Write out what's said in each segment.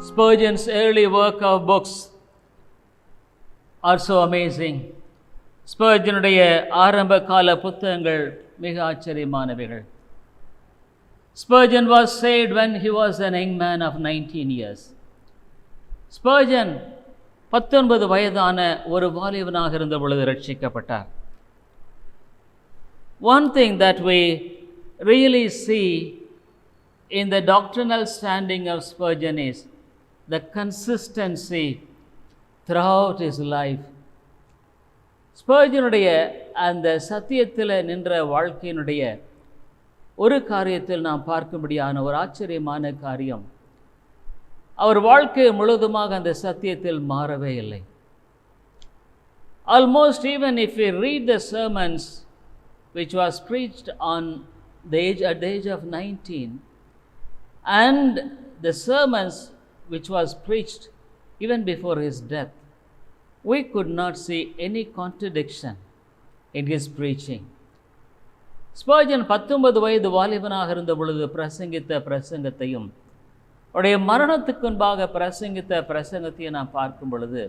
Spurgeon's early work of books are so amazing. ஸ்பர்ஜனுடைய ஆரம்ப கால புத்தகங்கள் மிக ஆச்சரியமானவைகள். Spurgeon was saved when he was an young man of 19 years. Spurgeon 19 வயதான ஒரு வாலிபனாக இருந்த பொழுது ரட்சிக்கப்பட்டார். One thing that we really see in the doctrinal standing of Spurgeon is the consistency throughout his life. ஸ்பர்ஜனுடைய அந்த சத்தியத்தில் நின்ற வாழ்க்கையினுடைய ஒரு காரியத்தில் நாம் பார்க்கும்படியான ஒரு ஆச்சரியமான காரியம், அவர் வாழ்க்கை முழுவதுமாக அந்த சத்தியத்தில் மாறவே இல்லை. Almost even if we read the sermons which was preached at the age of 19 and the sermons which was preached even before his death, we could not see any contradiction in his preaching. Spurgeon 19 வயது வாலிபனாக இருந்த பொழுது பிரசங்கித்த பிரசங்கத்தையும் அவருடைய மரணத்துக்கு முன்பாக பிரசங்கித்த பிரசங்கத்தையும் நாம் பார்க்கும் பொழுது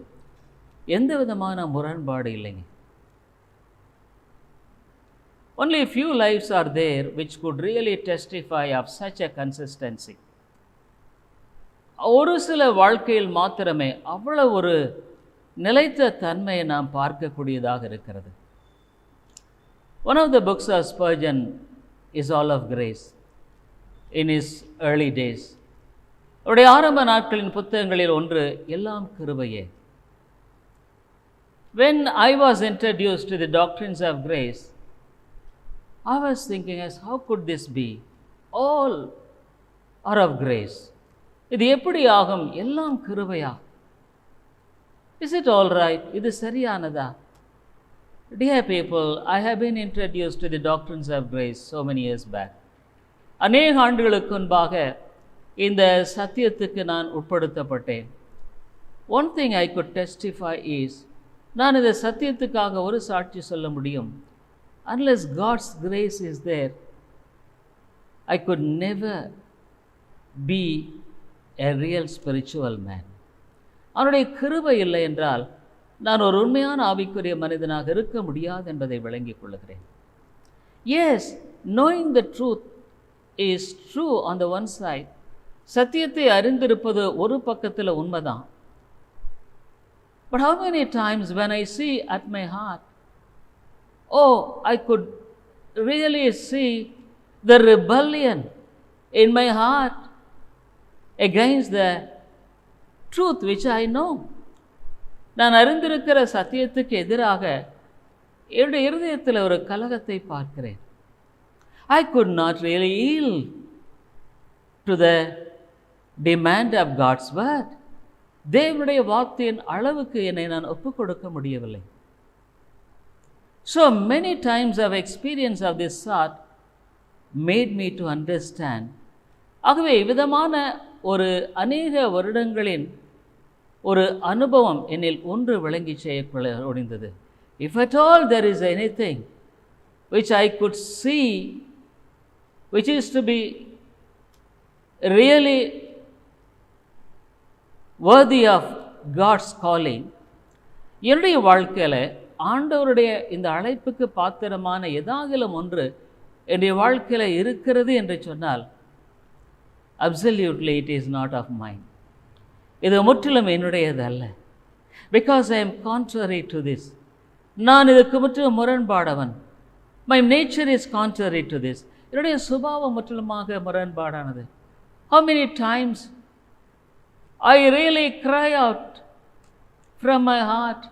எந்த விதமான முரண்பாடு இல்லைங்க. Only a few lives are there which could really testify of such a consistency. ஒரு சில வாழ்க்கையில் மாத்திரமே அவ்வளவு ஒரு நிலைத்த தன்மையை நாம் பார்க்கக்கூடியதாக இருக்கிறது. One of the books of Spurgeon is All of Grace in his early days. அவருடைய ஆரம்ப நாட்களின் புத்தகங்களில் ஒன்று எல்லாம் கிருபையே. When I was introduced to the doctrines of grace, I was thinking as how could this be? All are of grace. இது எப்படி ஆகும்? எல்லாம் கிருபையா? Is it all right? இது சரியானதா? Dear people, I have been introduced to the doctrines of grace so many years back. அநேக ஆண்டுகளுக்கு முன்பாக இந்த சத்தியத்துக்கு நான் உட்படுத்தப்பட்டேன். One thing I could testify is, நான் இந்த சத்தியத்துக்காக ஒரு சாட்சி சொல்ல முடியும். Unless God's grace is there, I could never be a real spiritual man. அவருடைய கிருபை இல்லை என்றால் நான் ஒரு உண்மையான ஆவிக்குரிய மனிதனாக இருக்க முடியாது என்பதை விளங்கிக் கொள்கிறேன். Yes, knowing the truth is true on the one side. சத்தியத்தை அறிந்திருப்பது ஒரு பக்கத்தில் உண்மைதான். But how many times when I see at my heart, I could really see the rebellion in my heart against the truth which I know. நான் அறிந்திருக்கிற சத்தியத்துக்கு எதிராக என்னுடைய இருதயத்தில் ஒரு கலகத்தை பார்க்கிறேன். I could not really yield to the demand of God's word. தேவனுடைய வார்த்தையின் அளவுக்கு என்னை நான் ஒப்புக் கொடுக்க முடியவில்லை. So many times of experience of this sort made me to understand. ஆகவே விதமான ஒரு அநேக வருடங்களின் ஒரு அனுபவம் என்னில் ஒன்று விளங்கி செய்யப்பட முடிந்தது. If at all there is anything which I could see which is to be really worthy of God's calling, என்னுடைய வாழ்க்கையில் ஆண்டவருடைய இந்த அழைப்புக்கு பாத்திரமான ஏதாகிலும் ஒன்று என்னுடைய வாழ்க்கையில் இருக்கிறது என்று சொன்னால், absolutely it is not of mine. இது முற்றிலும் என்னுடையது அல்ல. Because I am contrary to this. நான் இதுக்கு முற்றிலும் முரண்பாடவன். My nature is contrary to this. என்னுடைய சுபாவம் முற்றிலுமாக முரண்பாடானது. How many times I really cry out from my heart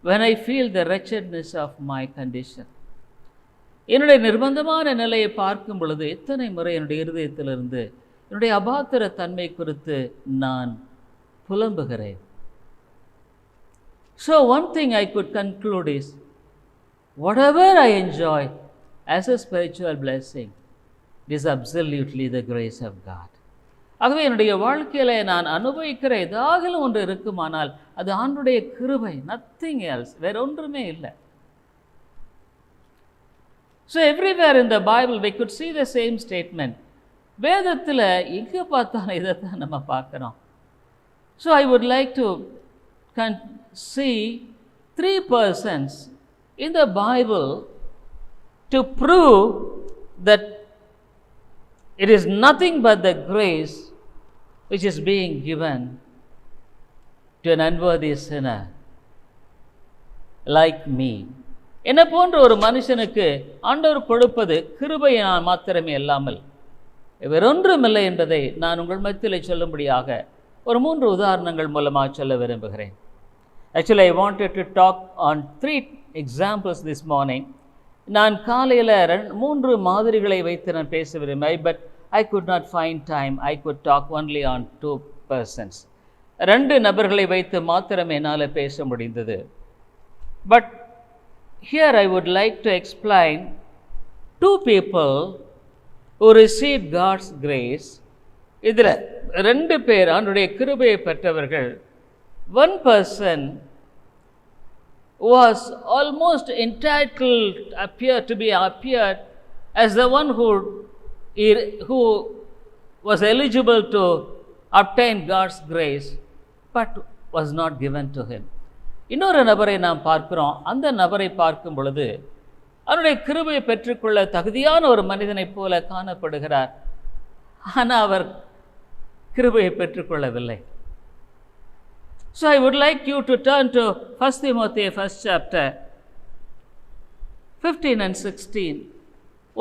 when I feel the wretchedness of my condition. என்னுடைய நிர்பந்தமான நிலையை பார்க்கும் பொழுது எத்தனை முறை என்னுடைய இருதயத்திலிருந்து என்னுடைய அபாத்திர தன்மை குறித்து நான் புலம்புகிறேன். So one thing I could conclude is, whatever I enjoy as a spiritual blessing, it is absolutely the grace of God. ஆகவே என்னுடைய வாழ்க்கையில் நான் அனுபவிக்கிற ஏதாகிலும் ஒன்று இருக்குமானால் அது ஆண்டவருடைய கிருபை, nothing else, வேற ஒன்றுமே இல்லை. So everywhere in the Bible we could see the same statement. வேதத்தில் எங்கே பார்த்தாலும் இதைத்தான் நம்ம பார்க்குறோம். So I would like to see 3 persons in the Bible to prove that it is nothing but the grace which is being given to an unworthy sinner like me. என்ன போன்ற ஒரு மனுஷனுக்கு ஆண்டவர் கொடுப்பது கிருபையினால் மாத்திரமே அல்லாமல் வேறொன்றுமில்லை என்பதை நான் உங்கள் மத்தியில் சொல்லும்படியாக ஒரு 3 உதாரணங்கள் மூலமாக சொல்ல விரும்புகிறேன். Actually, I wanted to talk on 3 examples this morning. நான் காலையில் 3 மாதிரிகளை வைத்து நான் பேச விரும்பினேன். But I could not find time. I could talk only on 2 persons. 2 நபர்களை வைத்து மாத்திரம் என்னால் பேச முடிந்தது. But here I would like to explain 2 people who received God's grace. இதில் 2 பேர் அவருடைய கிருபையை பெற்றவர்கள். One person was almost entitled, appeared as the one who was eligible to obtain God's grace, but was not given to him. இன்னொரு நபரை நாம் பார்க்கிறோம். அந்த நபரை பார்க்கும் பொழுது அவருடைய கிருபையை பெற்றுக்கொள்ள தகுதியான ஒரு மனிதனைப் போல காணப்படுகிறார். ஆனால் அவர் கிருபையை பெற்றுக்கொள்ளவில்லை. So I would like you to turn to 1 Timothy 1st chapter 15 and 16.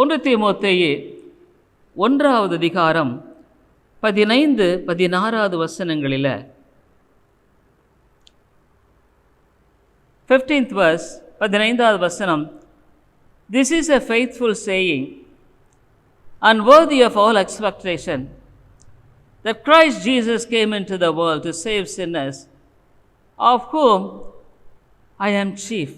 1 தீமோத்தேயு 1வது அதிகாரம் 15 16வது வசனங்களில் 15th verse 15வது வசனம், This is a faithful saying and worthy of all expectation, that Christ Jesus came into the world to save sinners, of whom I am chief.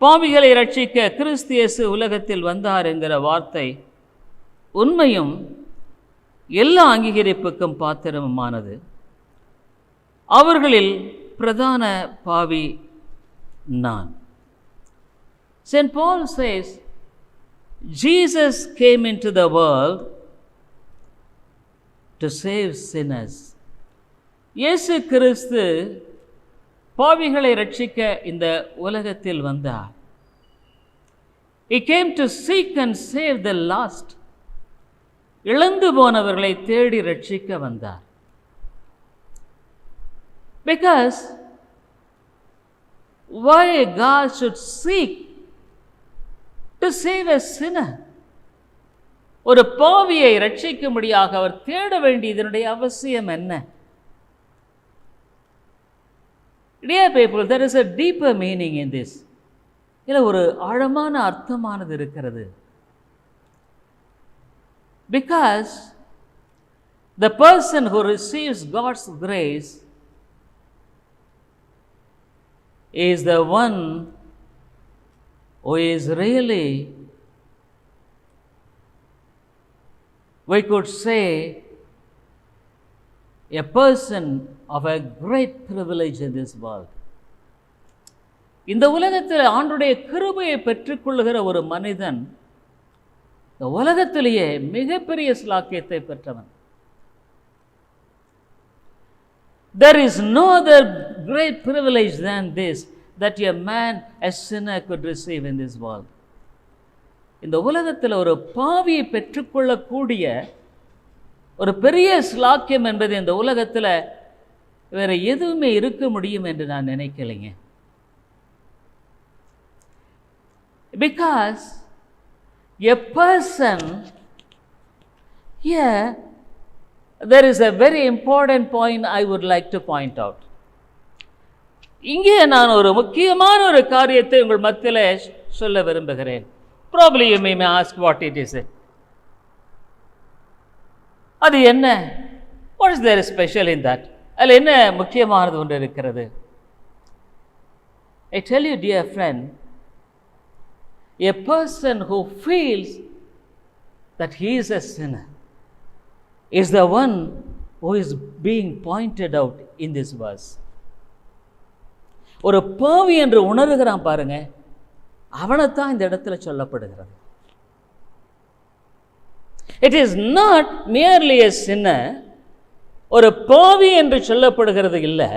பாவிகளை ரட்சிக்க கிறிஸ்து இயேசு உலகத்தில் வந்தார் என்கிற வார்த்தை உண்மையும் எல்லா அங்கீகரிப்புக்கும் பாத்திரமுமானது. அவர்களில் பிரதான பாவி நான். St. Paul says, Jesus came into the world to save sinners. இயேசு கிறிஸ்து பாவிகளை ரட்சிக்க இந்த உலகத்தில் வந்தார். He came to seek and save the lost. இழந்து போனவர்களை தேடி ரட்சிக்க வந்தார். Because why God should seek to save a sinner? ஒரு பாவியை ரட்சிக்கும்படியாக அவர் தேட வேண்டியதனுடைய அவசியம் என்ன? Dear people, there is a deeper meaning in this. இதில் ஒரு ஆழமான அர்த்தமானது இருக்கிறது. Because the person who receives God's grace is the one who is really, we could say, a person of a great privilege in this world. இந்த உலகத்தில் ஆண்டவருடைய கிருபையை பெற்றுக்கொள்ளுகிற ஒரு மனிதன் இந்த உலகத்திலேயே மிகப்பெரிய ஸ்லாக்கியத்தை பெற்றவன். There is no other great privilege than this that a man, a sinner, could receive in this world. இந்த உலகத்தில் ஒரு பாவியை பெற்றுக்கொள்ளக்கூடிய ஒரு பெரிய ஸ்லாக்கியம் என்பது இந்த உலகத்தில் வேறு எதுவுமே இருக்க முடியும் என்று நான் நினைக்கலைங்க. Because a person here, there is a very important point I would like to point out. இங்கே நான் ஒரு முக்கியமான ஒரு காரியத்தை உங்கள் மத்தியில் சொல்ல விரும்புகிறேன். Probably you may ask what it is. அது என்ன? What is there special in that? அதில் என்ன முக்கியமானது ஒன்று இருக்கிறது? I tell you, dear friend, a person who feels that he is a sinner is the one who is being pointed out in this verse. ஒரு பாவி என்று உணர்கிறான் பாருங்க, அவனைத்தான் இந்த இடத்துல சொல்லப்படுகிறது. It is not merely a sinner, ஒரு பாவி என்று சொல்லப்படுகிறது இல்லை,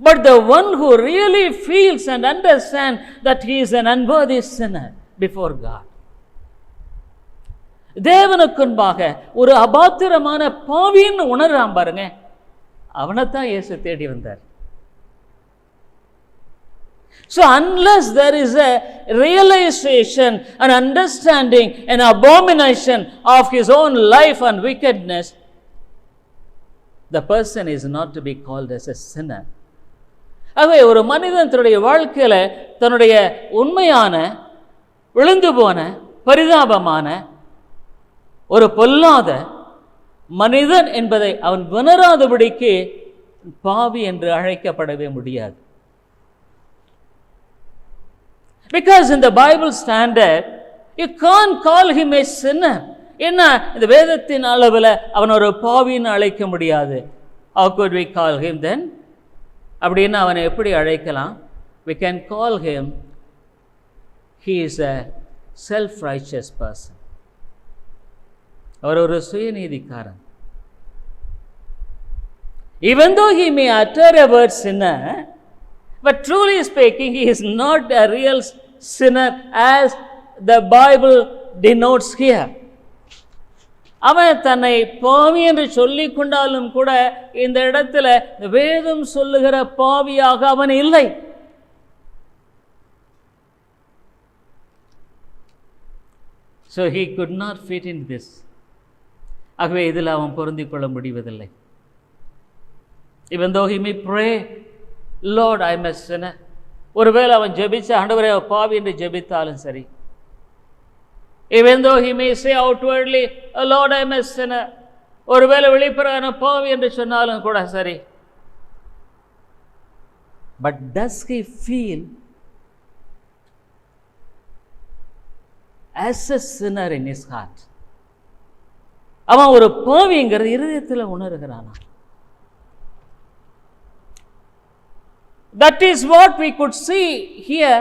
but the one who really feels and understands that he is an unworthy sinner before God. தேவனுக்கு முன்பாக ஒரு அபாத்திரமான பாவின்னு உணர்றான் பாருங்க, அவனைத்தான் இயேசு தேடி வந்தார். So unless there is a realization, an understanding, an abomination of his own life and wickedness, the person is not to be called as a sinner. ஆகவே ஒரு மனிதன் தன்னுடைய வாழ்க்கையில தன்னுடைய உண்மையான விழுந்து போன பரிதாபமான ஒரு பொல்லாத மனிதன் என்பதை அவன் உணராதபடிக்கு பாவி என்று அழைக்கப்படவே முடியாது. Because in the Bible standard, you can't call him a sinner. என்ன இந்த வேதத்தின் அளவில் அவன் ஒரு பாவின்னு அழைக்க முடியாது. How could we call him then? அப்படின்னு அவனை எப்படி அழைக்கலாம்? We can call him, he is a self-righteous person. அவர் ஒரு சுயநீதிக்காரன். Even though he may utter a word sinner, but truly speaking, he is not a real sinner as the Bible denotes here. அவன் தன்னை பாவி என்று சொல்லிக் கொண்டாலும் கூட இந்த இடத்துல வேதம் சொல்லுகிற பாவியாக அவன் இல்லை. So he could not fit in this. ஆகவே இதில் அவன் பொருந்திக் கொள்ள முடிவதில்லை. Even though he may pray, Lord, I am a sinner. ஒருவேளை அவன் ஜெபிச்ச ஆண்டவரே பாவி என்று ஜெபித்தாலும் சரி, even though he may say outwardly, Lord, I am a sinner, ஒருவேளை வெளிப்புற பாவி என்று சொன்னாலும் கூட சரி, but does he feel as a sinner in his heart? அவன் ஒரு பாவிங்கிறது இருதயத்தில் உணர்கிறானா? That is what we could see here.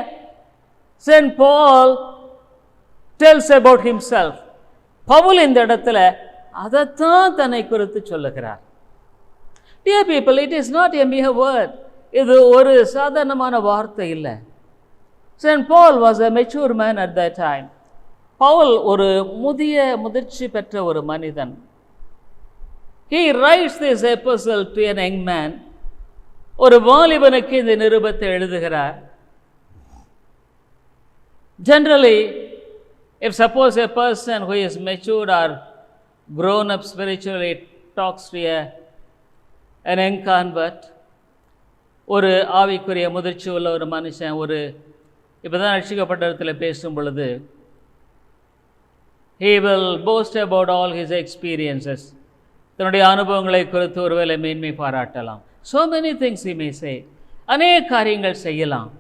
Saint Paul tells about himself. Pavul இந்த இடத்துல அதைத்தான் தன்னை குறித்து சொல்லுகிறார். Dear people, it is not a mere word. இது ஒரு சாதாரணமான வார்த்தை இல்லை. Saint Paul was a mature man at that time. Pavul ஒரு முதிர்ச்சி பெற்ற ஒரு மனிதன். He writes this epistle to an young man. ஒரு வாலிபனுக்கு இந்த நிருபத்தை எழுதுகிறார். Generally, if suppose a person who is mature or grown up spiritually talks to an young convert, ஒரு ஆவிக்குரிய முதிர்ச்சி உள்ள ஒரு மனுஷன் ஒரு இப்போதான் ரட்சிக்கப்பட்ட இடத்துல பேசும் பொழுது, he will boast about all his experiences. தன்னுடைய அனுபவங்களை குறித்து ஒருவேளை மேன்மை பாராட்டலாம். So many things he may say. அநேக காரியங்கள் செய்யலாம்.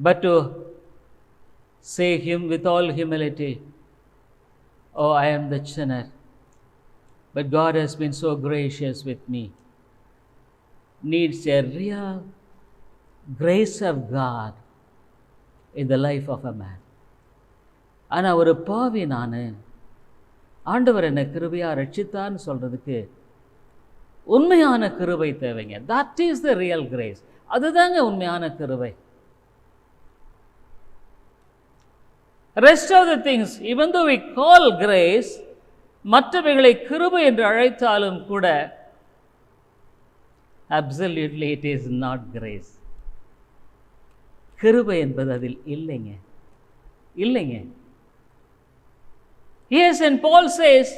But to say him with all humility, oh, I am the sinner, but God has been so gracious with me, needs a real grace of God in the life of a man. ஆனால் ஒரு பாவி நான், ஆண்டவர் என்னை கிருபையா ரட்சித்தான்னு சொல்றதுக்கு உண்மையான கிருபை தேவைங்க. That is the real grace. அதுதாங்க உண்மையான கிருபை. Rest of the things, even though we call grace, மற்றவைகளை கிருபை என்று அழைத்தாலும் கூட absolutely it is not grace. கிருபை என்பது அதில் இல்லைங்க, இல்லைங்க. Yes, and Paul says,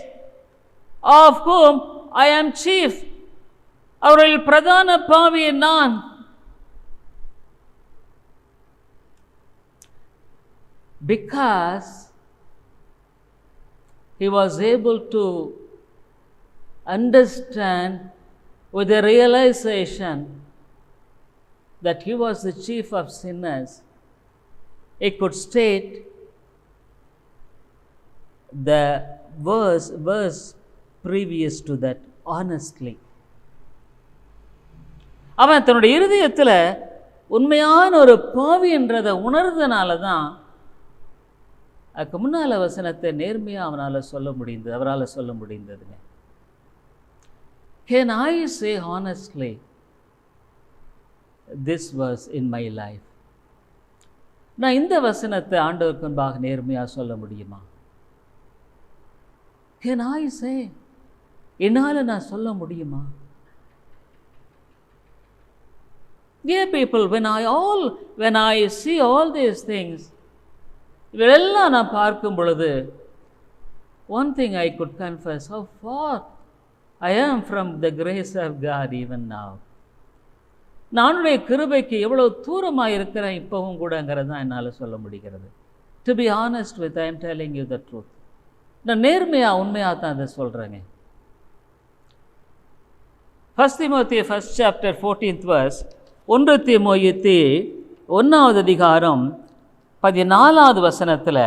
of whom I am chief. அவர்கள் பிரதான பாவி நான். Because he was able to understand with the realization that he was the chief of sinners, he could state the verse previous to that honestly. அவன் தன்னுடைய இருதயத்தில் உண்மையான ஒரு பாவி என்றதை உணர்ந்தனால தான் அதுக்கு முன்னால் வசனத்தை நேர்மையாக அவரால் சொல்ல முடிந்ததுங்க. Can I say honestly, this verse in my life? நான் இந்த வசனத்தை ஆண்டவருக்கு முன்பாக நேர்மையாக சொல்ல முடியுமா? Can I say? என்னால் நான் சொல்ல முடியுமா? Dear people, when I see all these things, இவெல்லாம் நான் பார்க்கும் பொழுது, one thing I could confess, how far I am from the grace of God even now. நானுடைய கிருபைக்கு எவ்வளவு தூரமாக இருக்கிறேன் இப்பவும் கூடங்கிறது தான் என்னால் சொல்ல முடிகிறது. To be honest with, I am telling you the truth. நான் உண்மையாக தான் அதை சொல்கிறேங்க. 1 Timothy 1st chapter 14th verse, 1 தீமோத்தேயு 1வது அதிகாரம் 14வது வசனத்தில்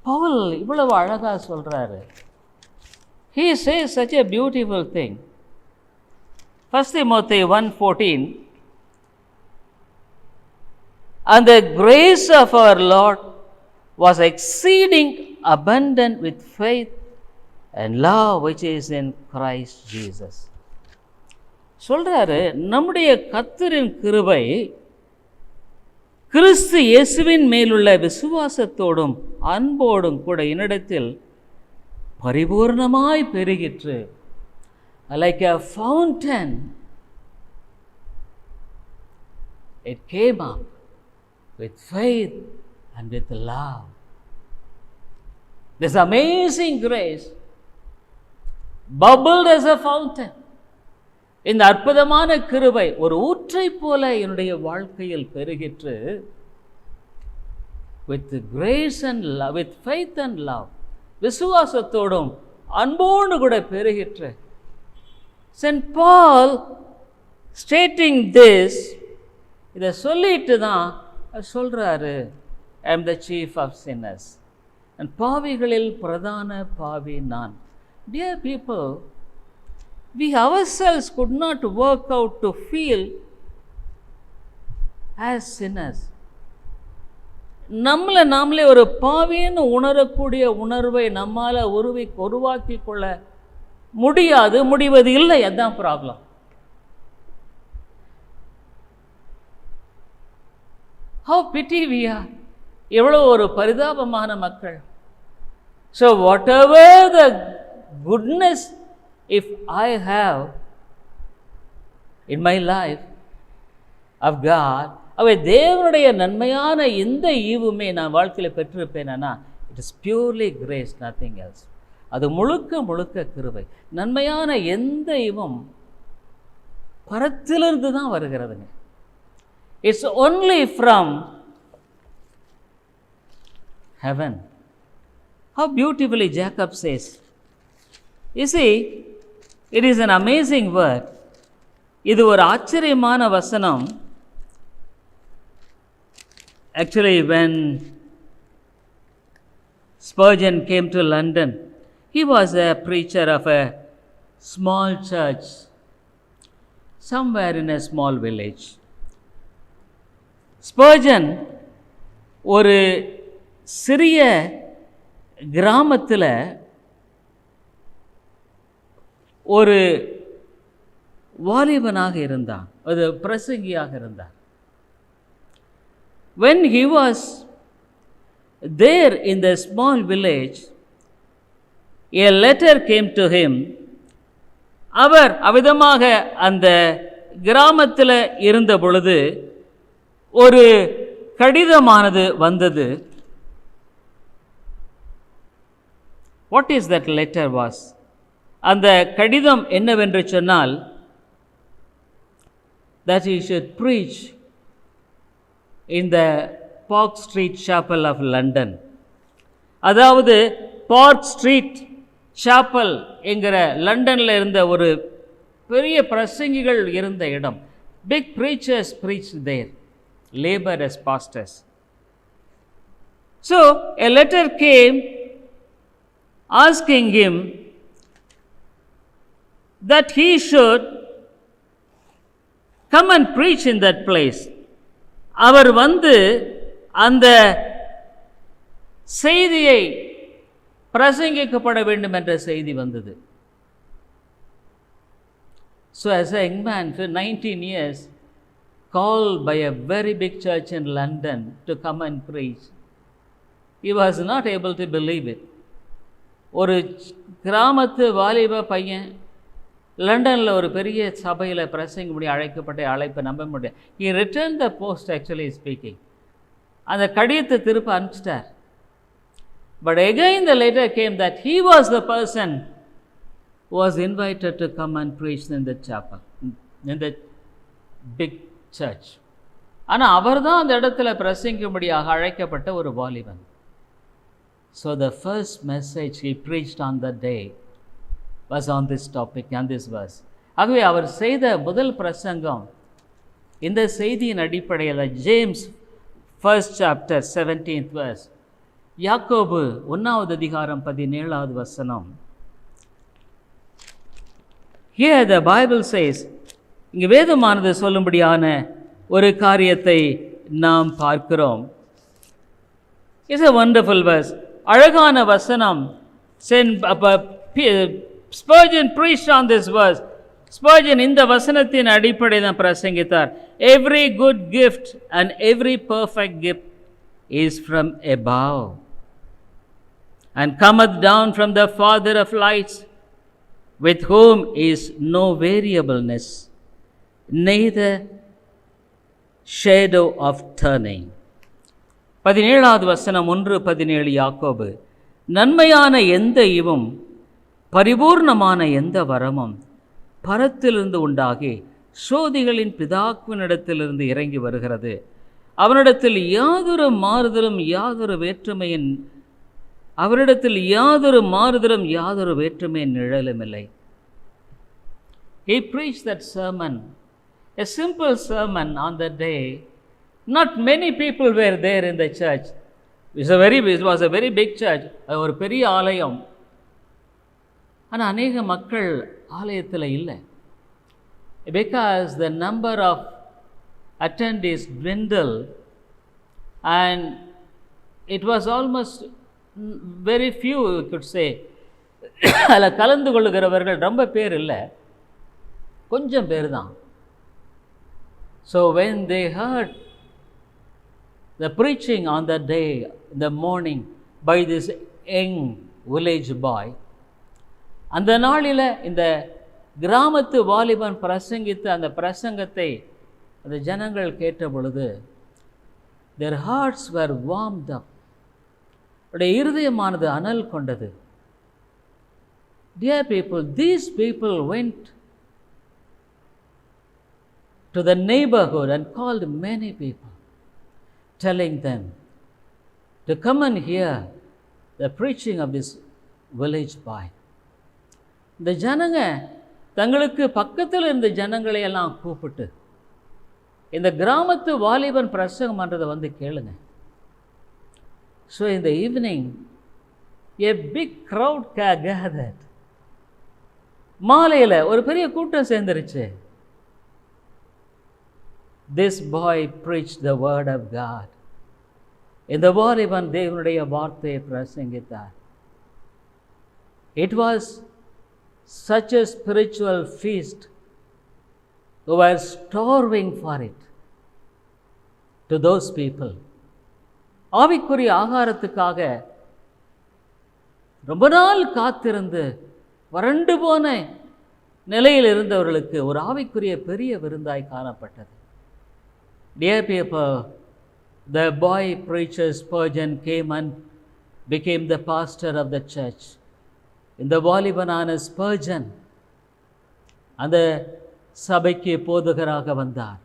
பவுல் இவ்வளவு அழகாக சொல்கிறாரு. He says such a beautiful thing. 1 Timothy 1:14, and the grace of our Lord was exceeding abundant with faith and love which is in Christ Jesus. சொல்றாரு, நம்முடைய கர்த்தரின் கிருபை கிறிஸ்து இயேசுவின் மேலுள்ள விசுவாசத்தோடும் அன்போடும் கூட என்னிடத்தில் பரிபூர்ணமாய் பெருகிற்று. Like a fountain, it came up with faith and with love. This amazing grace bubbled as a fountain. இந்த அற்புதமான கிருபை ஒரு ஊற்றை போல என்னுடைய வாழ்க்கையில் பெருகிற்று. With grace and love, with faith and love, விசுவாசத்தோடும் அன்போடு கூட பெருகிற்று. St. Paul stating this, இதை சொல்லிட்டு தான் சொல்றாரு, I am the chief of sinners. And பாவிகளில் பிரதான பாவி நான். Dear people, we ourselves could not work out to feel as sinners. நாமளே ஒரு பாவின்னு உணரக்கூடிய உணர்வை நம்மால் உருவாக்கி கொள்ள முடிவது இல்லை. அதுதான் problem. How pity we are. எவ்வளோ ஒரு பரிதாபமான மக்கள். So whatever the goodness if I have in my life of God, அவை தேவனுடைய நன்மையான எந்த ஈவுமே நான் வாழ்க்கையில் பெற்றிருப்பேனா, it is purely grace, nothing else. அது முழுக்க கிருபை. நன்மையான எந்த ஈவும் பரத்திலிருந்து தான் வருகிறதுங்க. It's only from heaven. How beautifully Jacob says. You see, it is an amazing word. இது ஒரு ஆச்சரியமான வசனம். Actually, when Spurgeon came to London, he was a preacher of a small church somewhere in a small village. Spurgeon ஒரு சிறிய கிராமத்தில் ஒரு வாலிபனாக இருந்தான், ஒரு பிரசங்கியாக இருந்தான். When he was there in the small village, a letter came to him. அவர் அவ்விதமாக அந்த கிராமத்தில் இருந்த பொழுது ஒரு கடிதமானது வந்தது. What is that letter was? அந்த கடிதம் என்னவென்று சொன்னால், that he should preach in the Park Street Chapel of London. அதாவது பார்க் ஸ்ட்ரீட் சாப்பல் என்கிற லண்டனில் இருந்த ஒரு பெரிய பிரசங்கிகள் இருந்த இடம். Big preachers preached there, labored as pastors. So a letter came asking him that he should come and preach in that place. அவர் வந்து அந்த செய்தியை பிரசங்கிக்கப்பட வேண்டும் என்ற செய்தி வந்தது. So as a young man for 19 years, called by a very big church in London to come and preach, he was not able to believe it. ஒரு கிராமத்து வாலிப பையன் லண்டனில் ஒரு பெரிய சபையில் பிரசங்க முடிய அழைக்கப்பட்ட அழைப்பை நம்ப முடியாது. He returned the post, actually speaking. அந்த கடிதத்தை திருப்ப அனுப்பிச்சிட்டார். But again the letter came that he was the person who was invited to come and preach in the chapel, in the big church. ஆனால் அவர் தான் அந்த இடத்துல பிரசங்கிக்கும்படியாக அழைக்கப்பட்ட ஒரு வாலிபன். So the first message he preached on that day was on this topic, on this verse. ஆகவே அவர் செய்த முதல் பிரசங்கம் இந்த செய்தியின் அடிப்படையில் James 1st chapter 17th verse, யாக்கோபு 1வது அதிகாரம் 17வது வசனம். Here the Bible says, இங்கு வேதமானது சொல்லும்படியான ஒரு காரியத்தை நாம் பார்க்கிறோம். It's a wonderful verse. அழகான வசனம். Spurgeon preached on this verse. Spurgeon இந்த வசனத்தின் அடிப்படை தான் பிரசங்கித்தார். Every good gift and every perfect gift is from above and cometh down from the Father of lights, with whom is no variableness, neither shadow of turning. 17வது வசனம் 1:17 யாக்கோபு. நன்மையான எந்த ஈவும் பரிபூர்ணமான எந்த வரமும் பரத்திலிருந்து உண்டாகி சோதிகளின் பிதாக்குவனிடத்திலிருந்து இறங்கி வருகிறது. அவனிடத்தில் யாதொரு மாறுதலும் யாதொரு வேற்றுமையின் அவரிடத்தில் யாதொரு மாறுதலும் யாதொரு வேற்றுமையின் நிழலும் இல்லை. He preached that sermon, a simple sermon on that day. Not many people were there in the church. It was a very big church. ஒரு பெரிய ஆலயம். ஆனால் அநேக மக்கள் ஆலயத்தில் இல்லை. Because the number of attendees dwindled and it was almost very few, you could say. அதில் கலந்து கொள்ளுகிறவர்கள் ரொம்ப பேர் இல்லை, கொஞ்சம் பேர் தான். So when they heard the preaching on that day in the morning by this young village boy, அந்த நாளில் இந்த கிராமத்து வாலிபன் பிரசங்கித்த அந்த பிரசங்கத்தை அந்த ஜனங்கள் கேட்ட பொழுது their hearts were warmed up. அவருடைய இருதயமானது அனல் கொண்டது. Dear people, these people went to the neighborhood and called many people, telling them to come and hear the preaching of this village boy. இந்த ஜனங்க தங்களுக்கு பக்கத்தில் இருந்த ஜனங்களை எல்லாம் கூப்பிட்டு இந்த கிராமத்து வாலிபன் பிரசங்கம் பண்ணுறதை வந்து கேளுங்க. So in the evening, a big crowd gathered. மாலையில் ஒரு பெரிய கூட்டம் சேர்ந்துருச்சு. This boy preached the word of God. இந்த வாலிபன் தேவனுடைய வார்த்தையை பிரசங்கித்தார். It was such a spiritual feast. Who were starving for it. To those people, ஆவிக்குரிய ஆகாரத்துக்காக ரொம்ப நாள் காத்திருந்து வறண்டு போன நிலையில் இருந்தவர்களுக்கு ஒரு ஆவிக்குரிய பெரிய விருந்தாய் காணப்பட்டது. Dear people, the boy preacher Spurgeon came and became the pastor of the church. இந்த வாலிபனான ஸ்பர்ஜன் அந்த சபைக்கு போதகராக வந்தார்.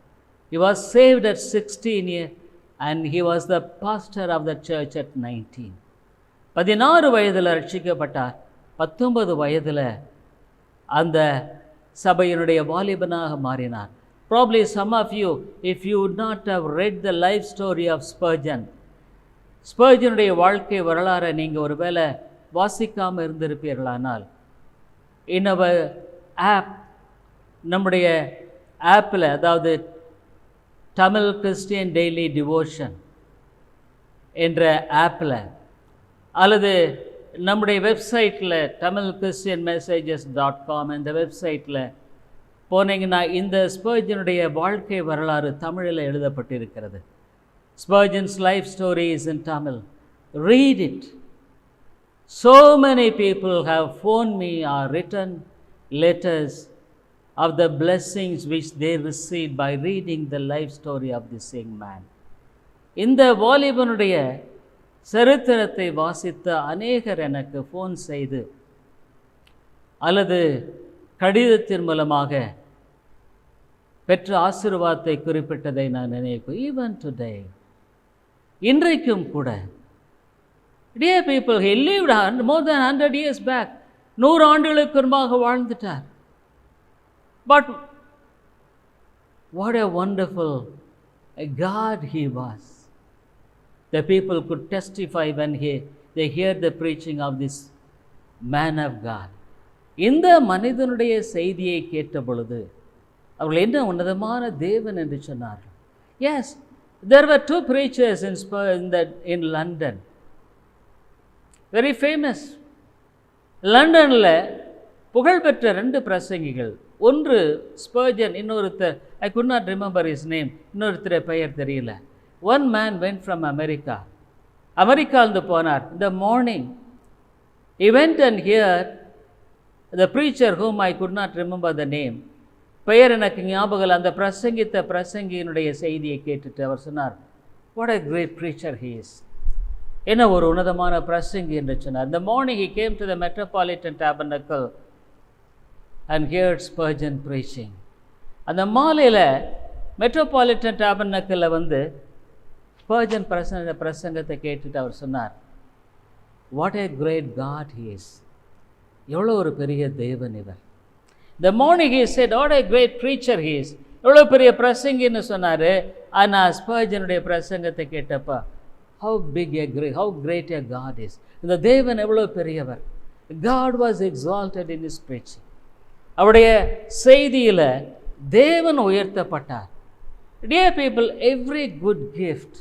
He was saved at 16 years and he was the pastor of the church at 19. 16 வயதில் ரட்சிக்கப்பட்டார். 19 வயதில் அந்த சபையினுடைய வாலிபனாக மாறினார். Probably some of you, if you would not have read the life story of Spurgeon, ஸ்பர்ஜனுடைய வாழ்க்கை வரலாறை நீங்கள் ஒருவேளை வாசிக்காமல் இருந்திருப்பீர்களானால், in our app, நம்முடைய ஆப்பில், அதாவது தமிழ் கிறிஸ்டியன் டெய்லி டிவோஷன் என்ற ஆப்பில் அல்லது நம்முடைய வெப்சைட்டில் tamilchristianmessages.com இந்த வெப்சைட்டில் போனீங்கன்னா இந்த ஸ்பர்ஜனுடைய வாழ்க்கை வரலாறு தமிழில் எழுதப்பட்டிருக்கிறது. Spurgeon's life story is in Tamil. Read it. So many people have phoned me or written letters of the blessings which they received by reading the life story of this young man. இந்த வாலிபனுடைய சரித்திரத்தை வாசித்த அநேகர் எனக்கு phone செய்து அல்லது கடிதத்தின் மூலமாக பெற்ற ஆசீர்வாதத்தை குறிப்பிட்டதை நான் நினைக்கிறேன். ஈவன் டுடே, இன்றைக்கும் கூட, dear people, he lived more than 100 years back. 100 ஆண்டுகளுக்கு முன்பாக வாழ்ந்துட்டார். But what a wonderful God he was. The people could testify when they hear the preaching of this man of God. இந்த மனிதனுடைய செய்தியை கேட்ட பொழுது அவர்கள் என்ன உன்னதமான தேவன் என்று சொன்னார்கள். Yes, there were 2 preachers in London. Very famous. லண்டனில் புகழ்பெற்ற 2 பிரசங்கிகள். ஒன்று ஸ்பர்ஜன், இன்னொருத்தர் I could not remember his name, இன்னொருத்தர் பெயர் தெரியல. One man went from America. அமெரிக்காவிலிருந்து போனார். In the morning he went and heard the preacher whom I could not remember the name. பெயர் எனக்கு ஞாபகம். அந்த பிரசங்கியினுடைய செய்தியை கேட்டுட்டு அவர் சொன்னார், what a great preacher he is. என்ன ஒரு உன்னதமான பிரசங்கி என்று சொன்னார். In the morning he came to the Metropolitan Tabernacle and heard Spurgeon preaching. அந்த மாலையில் மெட்ரோபாலிட்டன் டேபர்னக்கில் வந்து ஸ்பர்ஜன் பிரசங்கத்தை கேட்டுட்டு அவர் சொன்னார், what a great God he is. எவ்வளோ ஒரு பெரிய தேவன் இவர். The morning he said, what a great preacher he is. எவ்வளோ பெரிய பிரசங்கின்னு சொன்னார். ஆனால் ஸ்பர்ஜனுடைய பிரசங்கத்தை கேட்டப்போ how great a God is. இந்த தேவன் எவ்வளோ பெரியவர். God was exalted in his preaching. அவருடைய செய்தியில் தேவன் உயர்த்தப்பட்டார். Dear people, every good gift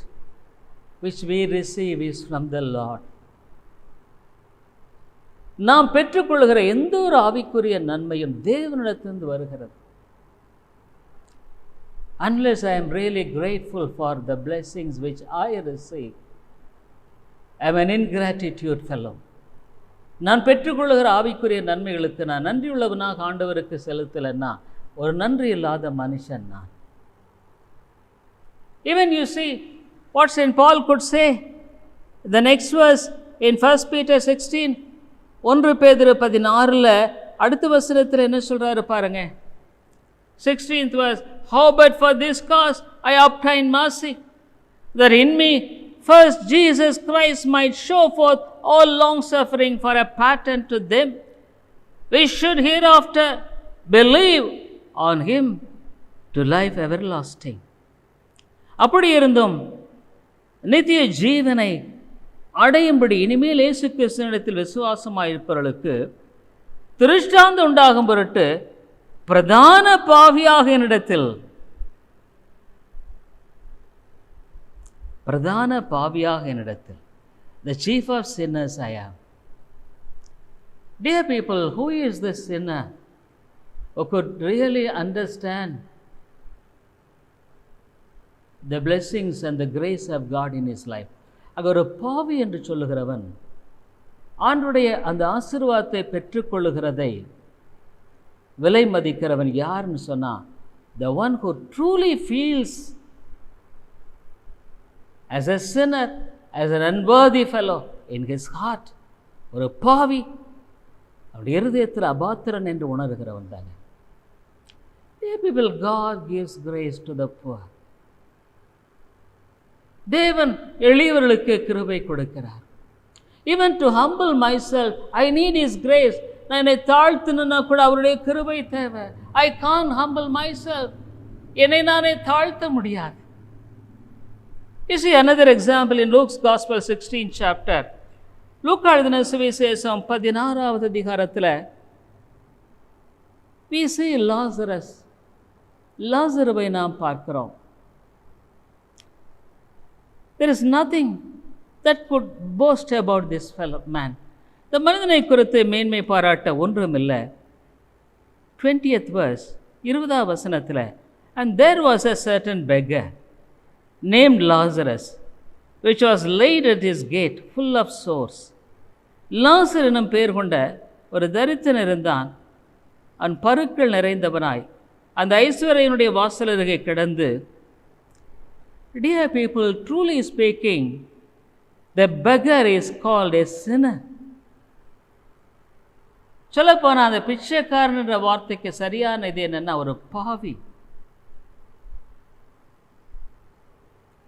which we receive is from the Lord. நாம் பெற்றுக்கொள்கிற எந்த ஒரு ஆவிக்குரிய நன்மையும் தேவனிடத்திலிருந்து வருகிறது. Unless I am really grateful for the blessings which I receive, I am an ingratitude fellow. நான் பெற்றுக்கொள்கிற ஆவிக்குரிய நன்மைகளுக்கு நான் நன்றியுள்ளவனாக ஆண்டவருக்கு செலுத்தலைன்னா ஒரு நன்றி இல்லாத மனுஷன் நான். Even you see what St. Paul could say. The next verse in 1 Peter 16, 1 பேதுரு 16 அடுத்த வசனத்தில் என்ன சொல்றாரு பாருங்க. 16th verse, how but for this cause I obtained mercy, that in me first Jesus Christ might show forth all long suffering for a pattern to them which should hereafter believe on him to life everlasting. அப்படி இருந்தும் நித்திய ஜீவனை அடையும்படி இனிமேல் இயேசு கிறிஸ்துவினிடத்தில் விசுவாசமாயிருப்பவர்களுக்கு திருஷ்டாந்தம் உண்டாகும் பொருட்டு பிரதான பாவியாக என்னிடத்தில் the chief of sinners I am. Dear people, who is this sinner who could really understand the blessings and the grace of God in his life? அங்கே ஒரு பாவி என்று சொல்லுகிறவன் ஆண்டுடைய அந்த ஆசீர்வாதத்தை பெற்றுக்கொள்ளுகிறதை விலை மதிக்கிறவன் யாருன்னு சொன்னால், the one who truly feels as a sinner, as an unworthy fellow in his heart. ஒரு பாவி அவருடைய இருதயத்தில் அபாத்திரன் என்று உணர்கிறவன் தானே. Dear people, God gives grace to the poor. தேவன் எளியவர்களுக்கு கிருபை கொடுக்கிறார். Even to humble myself, I need his grace. நான் என்னை தாழ்த்தணும்னா கூட அவருடைய கிருபை தேவை. I can't humble myself. என்னை நானே தாழ்த்த முடியாது. You see another example in Luke's Gospel 16th chapter. லூக்கா எழுதின சுவிசேஷம் 16வது அதிகாரத்தில் we see லாசருவை நாம் பார்க்கிறோம். There is nothing that could boast about this fellow man. இந்த மனிதனை குறித்து மேன்மை பாராட்ட ஒன்றுமில்லை. 20th verse, 20th வசனத்தில், and there was a certain beggar named Lazarus, which was laid at his gate, full of sores. லாசர் எனும் பெயர் கொண்ட ஒரு தரித்திரன் இருந்தான். அவன் பருக்கள் நிறைந்தவனாய் அந்த ஐஸ்வர்யனுடைய வாசல் அருகே கிடந்து. Dear people, truly speaking, the beggar is called a sinner. சொல்லப்போனால் அந்த பிச்சைக்காரன் என்ற வார்த்தைக்கு சரியான இது என்னன்னா, ஒரு பாவி.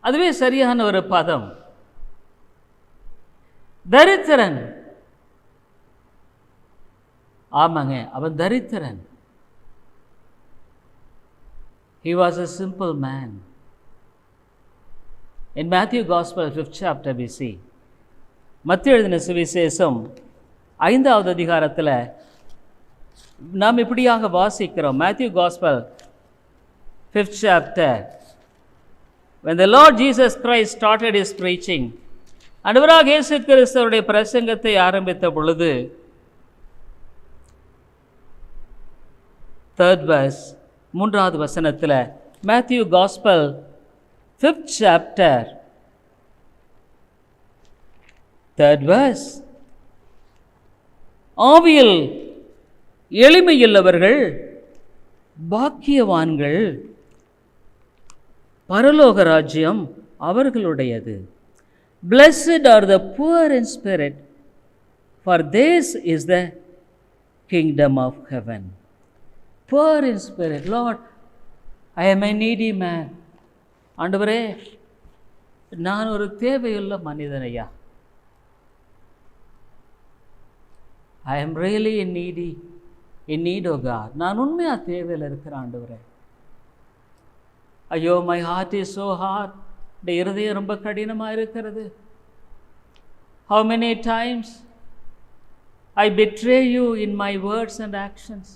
அதுவே சரியான ஒரு பதம். தரித்திரன், ஆமாங்க, அவன் தரித்திரன். He was a simple man. In Matthew Gospel 5th chapter we see, மத்தேயு எழுதின சுவிசேஷம் 5வது அதிகாரத்தில் நாம் இப்படியாக வாசிக்கிறோம். Matthew Gospel 5th chapter, when the Lord Jesus Christ started his preaching, ஆண்டவராக இயேசு கிறிஸ்துவுடைய பிரசங்கத்தை ஆரம்பித்த பொழுது, 3rd verse, 3வது வசனத்தில், Matthew Gospel 5th chapter, 3rd verse, ஆவியில் எளிமையுள்ளவர்கள் பாக்கியவான்கள், பரலோக ராஜ்யம் அவர்களுடையது. Blessed are the poor in spirit, for theirs is the kingdom of heaven. Poor in spirit. Lord, I am a needy man. ஆண்டவரே, நான் ஒரு தேவையுள்ள மனிதனையா. I am really in need, oh God. நான் உண்மையா தேவையில் இருக்கிற ஆண்டவரே. ஐயோ, my heart is so hard. இந்த இருதயம் ரொம்ப கடினமாக இருக்கிறது. How many times I betray you in my words and actions.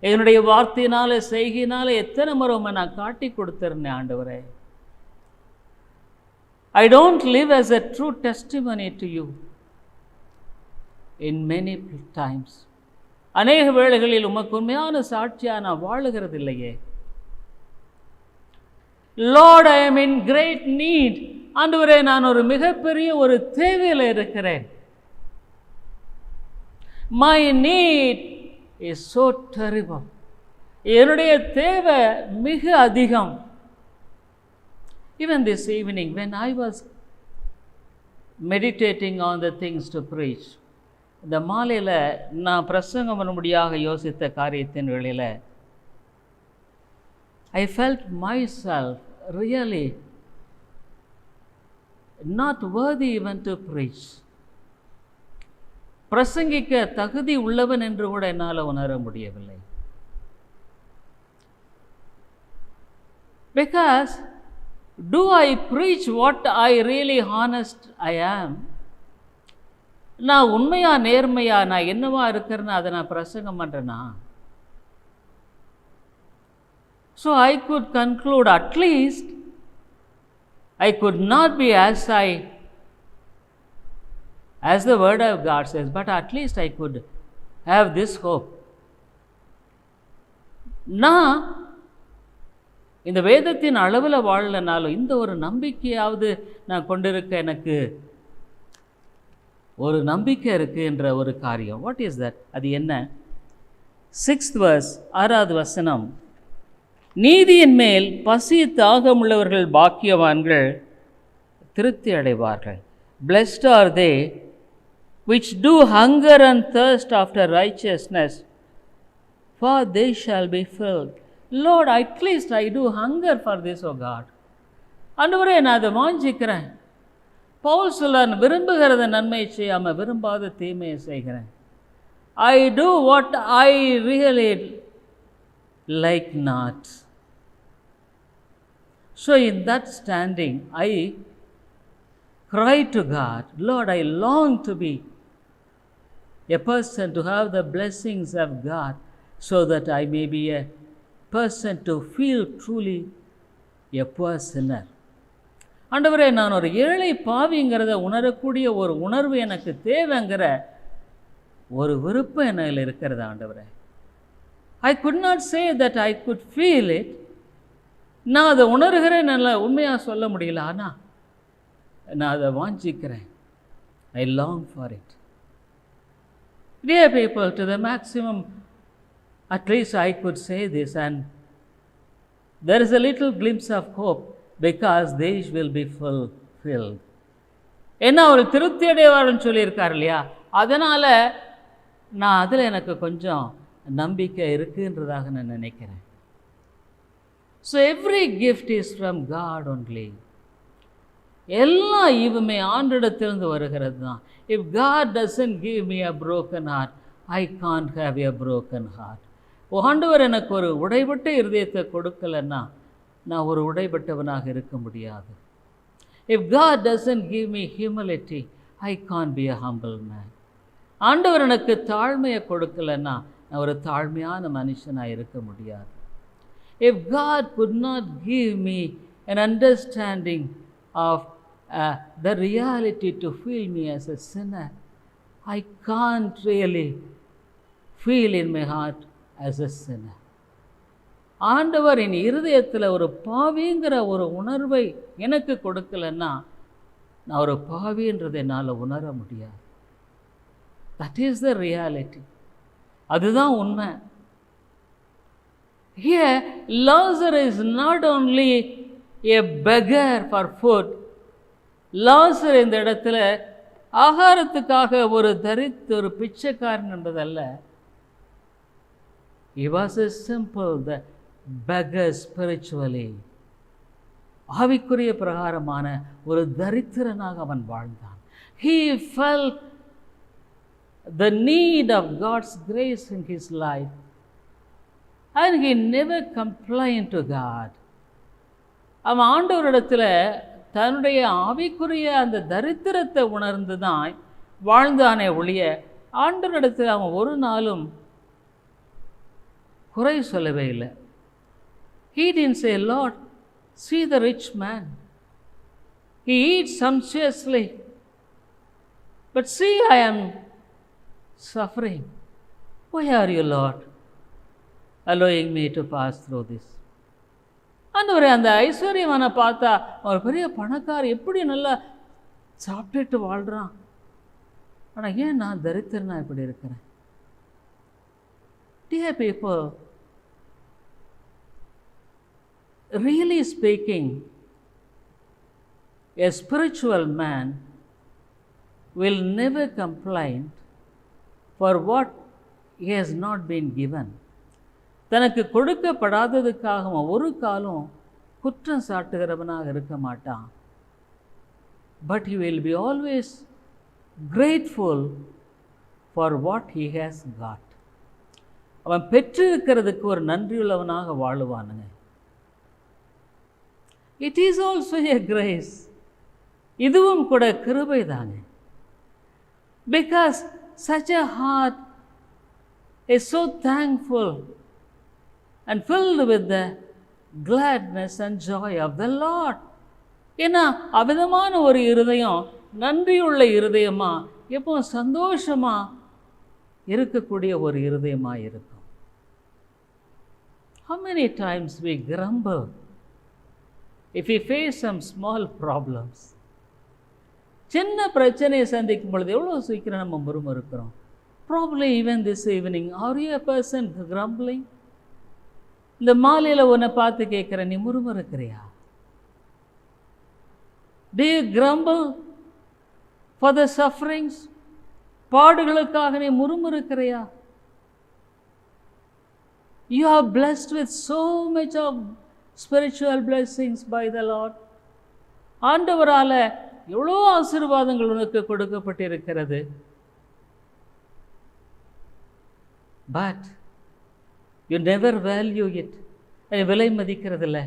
என்னுடைய வார்த்தையினால செய்கையினால எத்தனை முறை நான் காட்டி கொடுத்துருந்தேன் ஆண்டவரே. I don't live as a true testimony to you in many times. அநேக வேளைகளில் உமக்கு உண்மையான சாட்சியா நான் வாழுகிறது இல்லையே. Lord, I am in great need. ஆண்டவரே, நான் ஒரு மிகப்பெரிய ஒரு தேவையில் இருக்கிறேன். My need is so terrible. என்னுடைய தேவை மிக அதிகம். Even this evening when I was meditating on the things to preach, இந்த மாலையில் நான் பிரசங்கம் பண்ணும்படியாக யோசித்த காரியத்தின் வேளையில் I felt myself really not worthy even to preach. பிரசங்கிக்க தகுதி உள்ளவன் என்று கூட என்னால் உணர முடியவில்லை. Because do I preach what I really honest I am? நான் உண்மையா நேர்மையா நான் என்னவா இருக்கிறேன்னு அதை நான் பிரசங்கம் பண்ணுறேன்னா? So I could conclude, at least I could not be as the word of God says, but at least I could have this hope. நான் இந்த வேதத்தின் அளவில் வாழலனாலும் இந்த ஒரு நம்பிக்கையாவது நான் கொண்டிருக்க எனக்கு ஒரு நம்பிக்கை இருக்குது என்ற ஒரு காரியம். What is that? அது என்ன? 6th verse, 6வது வசனம், நீதியின் மேல் பசி தாகமுள்ளவர்கள் பாக்கியவான்கள், திருப்தி அடைவார்கள். Blessed are they which do hunger and thirst after righteousness, for they shall be filled. Lord, at least I do hunger for this, oh God. ஆண்டவரே, நான் அதை வாஞ்சிக்கிறேன். பவுல் சொல்றார், விரும்புகிறத நன்மை செய்யாமல் விரும்பாத தீமையை செய்கிறேன். I do what I really like not. So in that standing, I cry to God, Lord, I long to be a person to have the blessings of God, so that I may be a person to feel truly a poor sinner. ஆண்டவரே, நான் ஒரு ஏழை பாவிங்கிறத உணரக்கூடிய ஒரு உணர்வு எனக்கு தேவைங்கிற ஒரு விருப்பம் என்னில் இருக்கிறது ஆண்டவரே. I could not say that I could feel it. நான் அதை உணர்கிறேன், நல்லா உண்மையாக சொல்ல முடியல. ஆனால் நான் அதை வாஞ்சிக்கிறேன். I long for it. Dear people, to the maximum, at least I could say this, and there is a little glimpse of hope because these will be fulfilled. என்ன ஒரு திருப்தி அடைவார்னு சொல்லியிருக்கார் இல்லையா? அதனால் நான் அதில் எனக்கு கொஞ்சம் நம்பிக்கை இருக்குன்றதாக நான் நினைக்கிறேன். So every gift is from God only. எல்லா ஈவுமே ஆண்டவரிடத்திலிருந்து வருகிறது தான். If God doesn't give me a broken heart, I can't have a broken heart. ஆண்டவர் எனக்கு ஒரு உடைபட்ட இருதயத்தை கொடுக்கலன்னா நான் ஒரு உடைபட்டவனாக இருக்க முடியாது. If God doesn't give me humility, I can't be a humble man. ஆண்டவர் எனக்கு தாழ்மையை கொடுக்கலன்னா நான் ஒரு தாழ்மையான மனுஷனாக இருக்க முடியாது. If God could not give me an understanding of the reality to feel me as a sinner, I can't really feel in my heart as a sinner. ஆண்டவர் என் இருதயத்தில் ஒரு பாவிங்கிற ஒரு உணர்வை எனக்கு கொடுக்கலன்னா நான் ஒரு பாவின்றதை என்னால் உணர முடியாது. That is the reality. அதுதான் உண்மை. Here Lazarus is not only a beggar for food. லாசர் இந்த இடத்துல ஆகாரத்துக்காக ஒரு ஒரு பிச்சைக்காரன் என்பதல்ல. He was a simple beggar spiritually. ஆவிக்குரிய பிரகாரமான ஒரு தரித்திரனாக அவன் வாழ்ந்தான். He felt the need of God's grace in his life and he never complained to God. அவன் ஆண்டவரிடத்தில் தன்னுடைய ஆவிக்குரிய அந்த தரித்திரத்தை உணர்ந்து தான் வாழ்ந்தானே ஒழிய ஆண்டவரிடத்தில் அவன் ஒரு நாளும் குறை சொல்லவே இல்லை. He didn't say, Lord, see the rich man. He eats sumptuously. But see, I am suffering. Why are you, Lord, allowing me to pass through this? ஆண்டவரே, அந்த ஐஸ்வர்யவனை பார்த்தா ஒரு பெரிய பணக்காரர் எப்படி நல்லா சாப்பிட்டுட்டு வாழ்கிறான், ஆனால் ஏன் நான் தரித்திரனா இப்படி இருக்கிறேன்? Dear people, really speaking, a spiritual man will never complain for what he has not been given. தனக்கு கொடுக்கப்படாததுக்காக ஒரு காலம் குற்றம் சாட்டுகிறவனாக இருக்க மாட்டான். But he will be always grateful for what he has got. அவன் பெற்றிருக்கிறதுக்கு ஒரு நன்றியுள்ளவனாக வாழுவானுங்க. It is also a grace. இதுவும் கூட கிருபை தாங்க. Because such a heart is so thankful and filled with the gladness and joy of the Lord. ஏன்னா அவிதமான ஒரு இருதயம், நன்றியுள்ள இருதயமா, எப்போ சந்தோஷமா இருக்கக்கூடிய ஒரு இருதயமா இருக்கும். How many times we grumble if we face some small problems? சின்ன பிரச்சனையை சந்திக்கும் பொழுது எவ்வளோ சீக்கிரம் நம்ம முறுமுறுக்கிறோம். Probably even this evening, are you a person grumbling? இந்த மாலையில் உன்னை பார்த்து கேட்குறேன், நீ முறுமுறுக்கிறியா? Do you grumble for the sufferings? பாடுகளுக்காக நீ முறுமுறுக்கிறியா? You are blessed with so much of spiritual blessings by the Lord. ஆண்டவரால் எவ்வளோ ஆசீர்வாதங்கள் உனக்கு கொடுக்கப்பட்டிருக்கிறது. But you never value it. விலை மதிக்கிறதில்ல.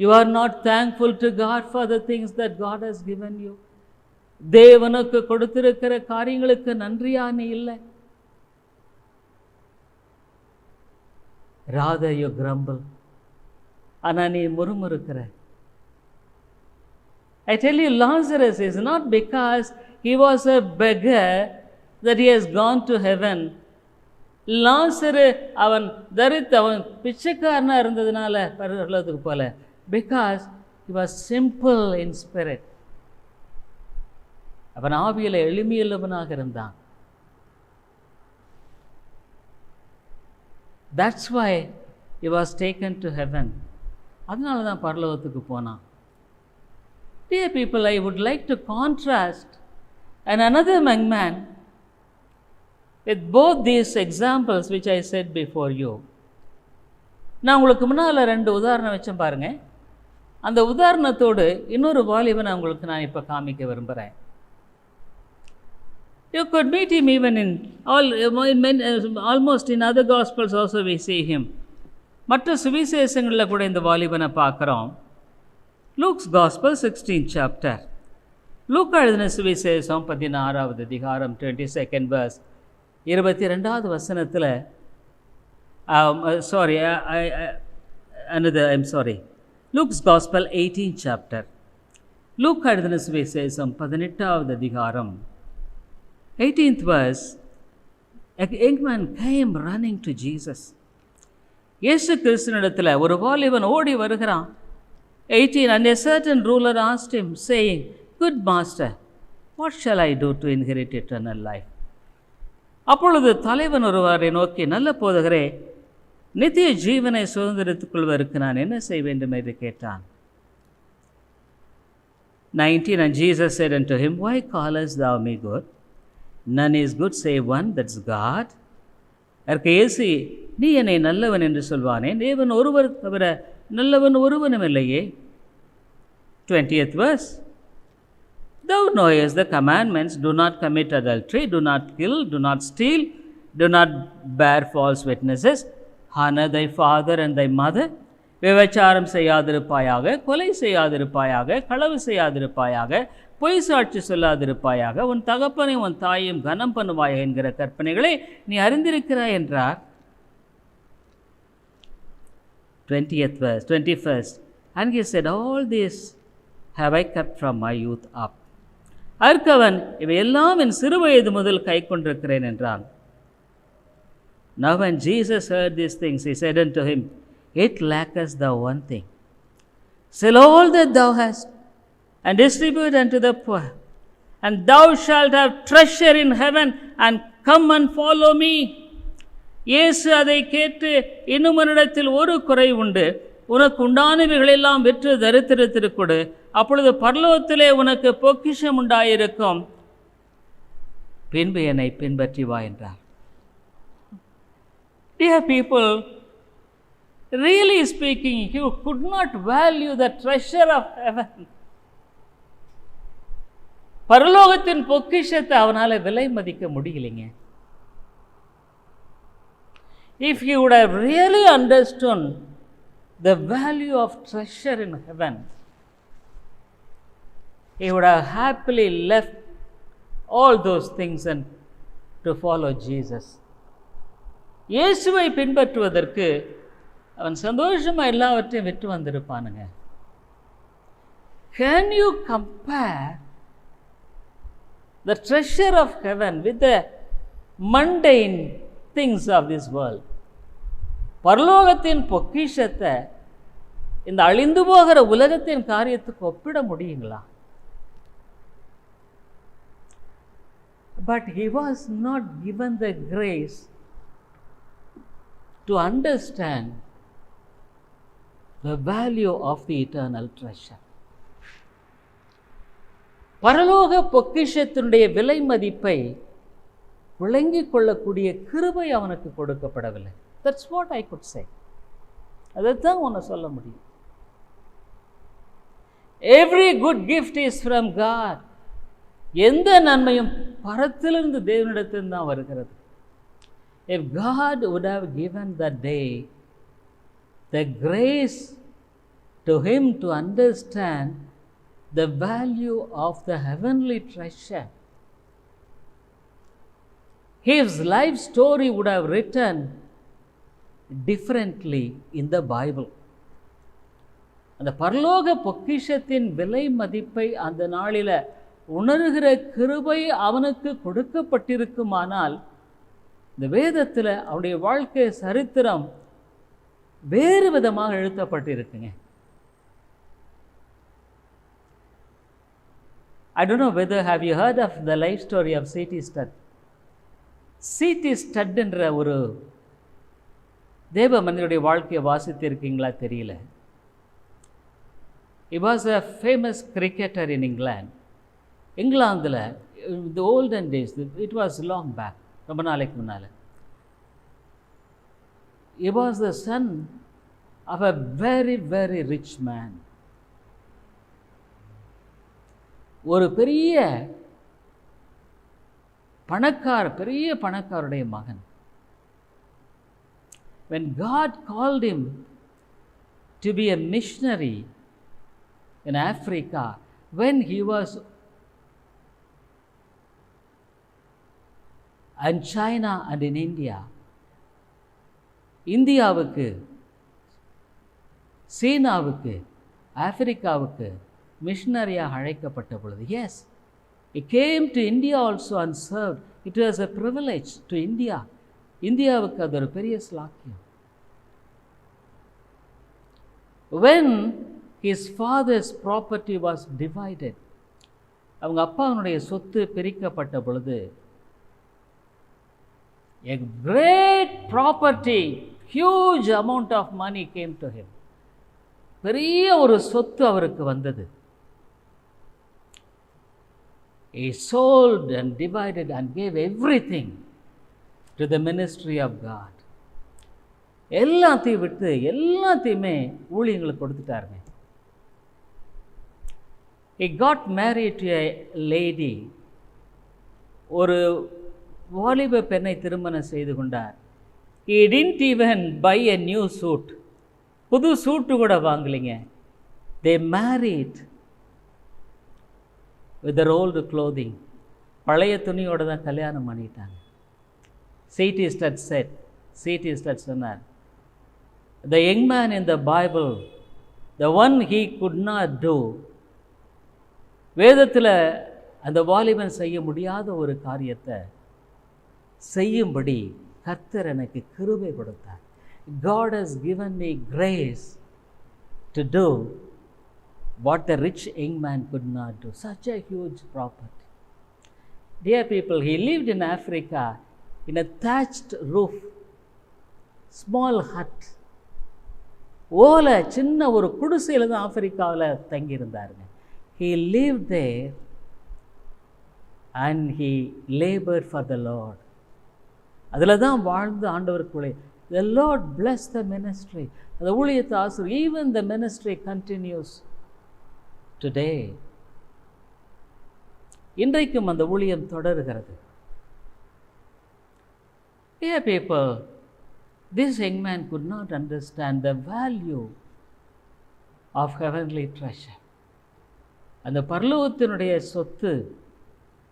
You are not thankful to God for the things that God has given you. தேவனுக்கு கொடுத்திருக்கிற காரியங்களுக்கு நன்றியா நீ இல்லை. Rather you grumble. ஆனால் நீ முறுமுறுக்கிற. I tell you, Lazarus is not because he was a beggar that he has gone to heaven. லாசரு அவன் பிச்சைக்காரனா இருந்ததுனால பரலோகத்துக்கு போல. Because he was simple in spirit. அவன் ஆவியில எளிமையுள்ளவனாக இருந்தான். That's why he was taken to heaven. அதனால தான் பரலோகத்துக்கு போனான். Dear people, I would like to contrast another young man with both these examples which I said before you. நான் உங்களுக்கு முன்னால் 2 உதாரணம் வச்சேன் பாருங்க. அந்த உதாரணத்தோடு இன்னொரு வாலிபனை உங்களுக்கு நான் இப்போ காமிக்க விரும்புகிறேன். You could meet him even in almost in other gospels also we see him. மற்ற சுவிசேஷங்களில் கூட இந்த வாலிபனை பார்க்குறோம். Luke's Gospel 16th chapter. லூக்கா எழுதின சுவிசேஷம் 16வது அதிகாரம் 22nd verse 22வது வசனத்தில் Luke's Gospel 18th chapter. லூக்கா எழுதின சுவிசேஷம் 18வது அதிகாரம் 18th verse. A young man came running to Jesus. இயேசு கிறிஸ்துவினிடத்தில் ஒரு வாலிபன் ஓடி வருகிறான். 18, and a certain ruler asked him, saying, Good master, what shall I do to inherit eternal life? அப்பொழுது தலைவன் ஒருவரை நோக்கி, நல்ல போதகரே, நித்திய ஜீவனை சுதந்திரத்துக் கொள்வதற்கு நான் என்ன செய்ய வேண்டும் என்று கேட்டான். 19, and Jesus said unto him, Why callest thou me good? None is good save one, that's God. அதற்கு இயேசு, நீ என்னை நல்லவன் என்று சொல்வானே, தேவன் ஒருவர் தவிர நல்லவன் ஒருவனும் இல்லையே. 20th verse. Thou knowest the commandments, do not commit adultery, do not kill, do not steal, do not bear false witnesses, honor thy father and thy mother, விபச்சாரம் செய்யாதிருப்பாயாக, கொலை செய்யாதிருப்பாயாக, களவு செய்யாதிருப்பாயாக, பொய் சாட்சி சொல்லாதிருப்பாயாக, உன் தகப்பனை உன் தாயையும் கனம் பண்ணுவாயாக என்கிற கற்பனைகளை நீ அறிந்திருக்கிறாய் என்றார். 20th verse, 21st. And he said, All this have I kept from my youth up. அதற்கு அவன், இவையெல்லாம் என் சிறுவயது முதல் கை கொண்டிருக்கிறேன் என்றான். Now when Jesus heard these things, he said unto him, It lackest thou one thing. Sell all that thou hast, and distribute unto the poor, and thou shalt have treasure in heaven, and come and follow me. இயேசு அதை கேட்டு, இன்னும் என்னிடத்தில் ஒரு குறை உண்டு, உனக்கு உண்டானவைகளெல்லாம் விற்று தரித்திரத்திற்கு கொடு, அப்பொழுது பரலோகத்திலே உனக்கு பொக்கிஷம் உண்டாயிருக்கும், பின்பு என்னை பின்பற்றி வா என்றார். Dear people, really speaking, you could not value the treasure of heaven. பரலோகத்தின் பொக்கிஷத்தை அவனால் விலை மதிக்க முடியலைங்க. If he would have really understood the value of treasure in heaven, he would have happily left all those things and to follow Jesus. இயேசுவை பின்பற்றுவதற்கு அவன் சந்தோஷமாக எல்லாவற்றையும் விட்டு வந்திருப்பானுங்க. Can you compare the treasure of heaven with the mundane things of this world? பரலோகத்தின் பொக்கிஷத்தை இந்த அழிந்து போகிற உலகத்தின் காரியத்துக்கு ஒப்பிட முடியுங்களா? But he was not given the grace to understand the value of the eternal treasure. பரலோக பொக்கிஷத்தினுடைய விலை மதிப்பை விளங்கிக் கொள்ளக்கூடிய கிருபை அவனுக்கு கொடுக்கப்படவில்லை. That's what I could say. அதைத்தான் உன்னை சொல்ல முடியும். Every good gift is from God. எந்த நன்மையும் பரத்திலிருந்து தேவனிடத்திலிருந்து தான் வருகிறது. If God would have given that day the grace to him to understand the value of the heavenly treasure, his life story would have written differently in the Bible. அந்த பரலோக பொக்கிஷத்தின் விலை மதிப்பை அந்த நாளில் உணர்கிற கிருபை அவனுக்கு கொடுக்கப்பட்டிருக்குமானால் இந்த வேதத்தில் அவனுடைய வாழ்க்கை சரித்திரம் வேறு விதமாக எழுதப்பட்டிருக்குங்க. I don't know whether have you heard of the life story of C.T. Studd. C.T. Studd என்ற ஒரு தேவ மனிதனுடைய வாழ்க்கையை வாசித்திருக்கீங்களா தெரியல. He was a famous cricketer in England. இங்கிலாந்தில் the olden days, it was long back, ரொம்ப நாளைக்கு முன்னால். He was the son of a very, very rich man. ஒரு பெரிய பணக்காருடைய மகன். When God called him to be a missionary in Africa, when he was in China and in India, இந்தியாவுக்கு, சீனாவுக்கு, ஆப்பிரிக்காவுக்கு மிஷனரியாக அழைக்கப்பட்ட பொழுது, yes, he came to India also and served. It was a privilege to India. இந்தியாவுக்கு அது ஒரு பெரிய ஸ்லாக்கியம். When his father's property was divided, அவங்க அப்பாவுடைய சொத்து பிரிக்கப்பட்ட பொழுது, a great property, huge amount of money came to him. பெரிய ஒரு சொத்து அவருக்கு வந்தது. He sold and divided and gave everything to the ministry of God. எல்லாத்தையும் விட்டு எல்லாத்தையுமே ஊழியங்களுக்கு கொடுத்துட்டாருங்க. He got married to a lady. ஒரு வாலிப பெண்ணை திருமணம் செய்து கொண்டார். He didn't even buy a new suit. புது சூட்டு கூட வாங்கலைங்க. They married with their old clothing. பழைய துணியோடு தான் கல்யாணம் பண்ணிட்டாங்க. C.T. Studd சொன்னார், the young man in the Bible, the one he could not do, வேதத்தில் அந்த வாலிபன் செய்ய முடியாத ஒரு காரியத்தை செய்யும்படி கர்த்தர் எனக்கு கிருபை கொடுத்தார். God has given me grace to do what the rich young man could not do. Such a huge property. Dear people, he lived in Africa in a thatched roof, small hut. ஓலை சின்ன ஒரு குடிசையில் தான் ஆப்பிரிக்காவில் தங்கியிருந்தாருங்க. He lived there and he labored for the Lord. அதில் தான் வாழ்ந்து ஆண்டவருக்குள்ளே. The Lord bless the ministry. அந்த ஊழியத்தை ஆசீர்வதி. Even the ministry continues today. இன்றைக்கும் அந்த ஊழியம் தொடர்கிறது. Dear people, this young man could not understand the value of heavenly treasure. அந்த பரலோகத்தினுடைய சொத்து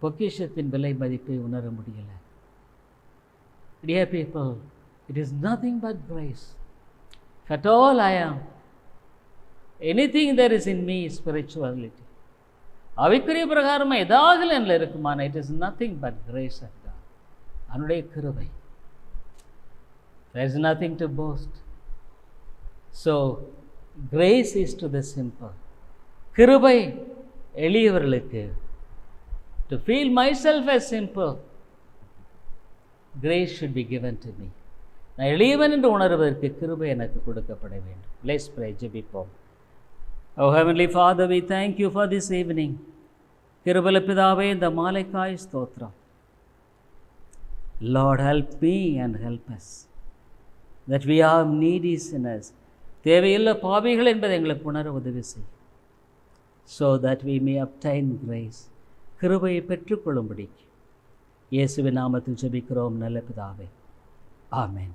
பொக்கிஷத்தின் விலை மதிப்பை உணர முடியல. Dear people, it is nothing but grace. If at all I am, anything there is in me is spirituality. அவைக்குரிய பிரகாரமாக ஏதாவது என்னில் இருக்குமான, it is nothing but grace of God. அவனுடைய கிருபை. There is nothing to boast. So, grace is to the simple. கிருபை எளியவர்களுக்கு. To feel myself as simple, grace should be given to me. நான் எளியவன் என்று உணர்வதற்கு கிருபை எனக்கு கொடுக்கப்பட வேண்டும். Let's pray. ஜெபிப்போம். Oh Heavenly Father, we thank you for this evening. கிருபையுள்ள பிதாவே, இந்த மாலைக்காய் ஸ்தோத்திரம். Lord, help me and help us, that we are needy sinners. தேவையுள்ள பாவிகள் என்பதை எங்களுக்கு உணர உதவி செய். So that we may obtain grace. கிருபையை பெற்றுக்கொள்ளும்படி இயேசுவின் நாமத்தில் ஜெபிக்கிறோம் நல்ல பிதாவே. ஆமென்.